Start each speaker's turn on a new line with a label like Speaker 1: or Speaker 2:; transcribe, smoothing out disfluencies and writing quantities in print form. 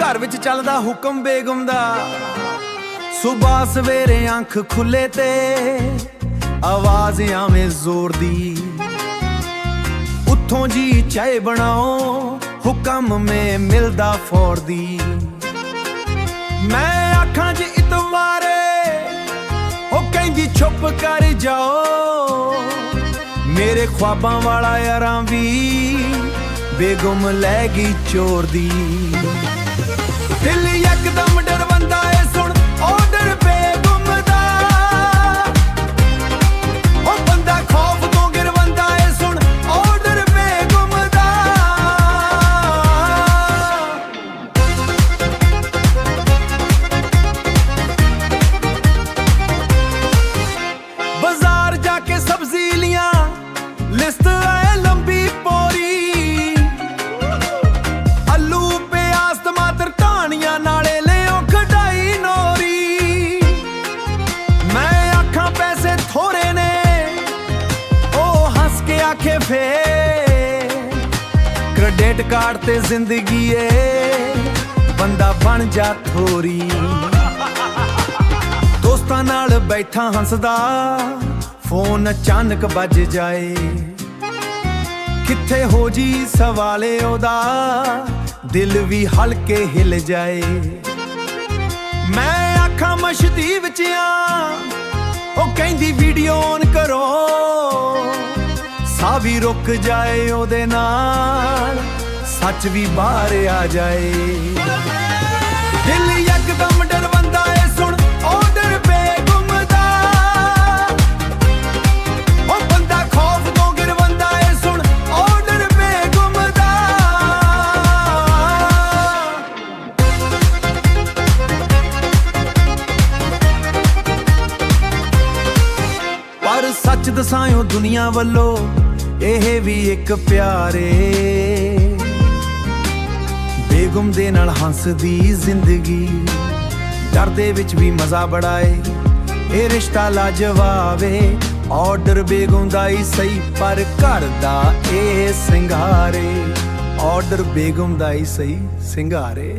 Speaker 1: ਘਰ ਵਿੱਚ ਚੱਲਦਾ ਹੁਕਮ ਬੇਗਮ ਦਾ। ਸੁਬਾਹ ਸਵੇਰੇ ਅੱਖ ਖੁੱਲੇ ਤੇ ਆਵਾਜ਼ ਆਵੇਂ ਜ਼ੋਰ ਦੀ, ਉੱਥੋਂ ਜੀ ਚਾਹ ਬਣਾਓ ਹੁਕਮ ਮੇ ਮਿਲਦਾ ਫੌਰ ਦੀ। ਮੈਂ ਅੱਖਾਂ 'ਚ ਇਤਵਾਰੇ ਉਹ ਕਹਿੰਦੀ ਚੁੱਪ ਕਰ ਜਾਓ, ਮੇਰੇ ख्वाबां वाला यारां भी बेगम लै गई चोर दी। दिल यकदम डरवंदा है सुन ऑर्डर बेगम दा, ओ बंदा खौफ तो गिरवंदा है सुन ऑर्डर बेगम दा। बाजार जाके सब्जी लिया, लिस्ट है लंबी पोरी, आलू प्याज टमाटर धानिया नाले ले कढ़ाई नोरी। मैं आखा पैसे थोड़े ने, ओ हंस के आखे फेर क्रेडिट कार्ड ते जिंदगी है बंदा बन जा थोरी। दोस्तां नाल बैठा हंसदा फोन अचानक बज जाए, किथे हो जी सवाले ओदा दिल भी हल्के हिल जाए। मैं आखा मशदी विच ओ कहंदी वीडियो ऑन करो, साह भी रुक जाए ओदे नाल सच भी बाहर आ जाए। दिल यकदम डरवंदा है सुन ऑर्डर बेगम दा, ओ बंदा खौफ तो गिरवंदा है सुन ऑर्डर बेगम दा। पर सच दसायो दुनिया वल्लों ਇਹ ਵੀ ਇੱਕ ਪਿਆਰੇ ਬੇਗਮ ਦੇ ਨਾਲ ਹੱਸਦੀ ਜ਼ਿੰਦਗੀ, ਡਰ ਦੇ ਵਿੱਚ ਵੀ ਮਜ਼ਾ ਬੜਾ ਏ, ਇਹ ਰਿਸ਼ਤਾ ਲਾਜਵਾਬ ਏ। ਆਰਡਰ ਬੇਗਮ ਦਾ ਹੀ ਸਹੀ ਪਰ ਘਰ ਦਾ ਇਹ ਸਿੰਗਾਰੇ, ਆਰਡਰ ਬੇਗਮ ਦਾ ਹੀ ਸਹੀ ਸਿੰਗਾਰੇ।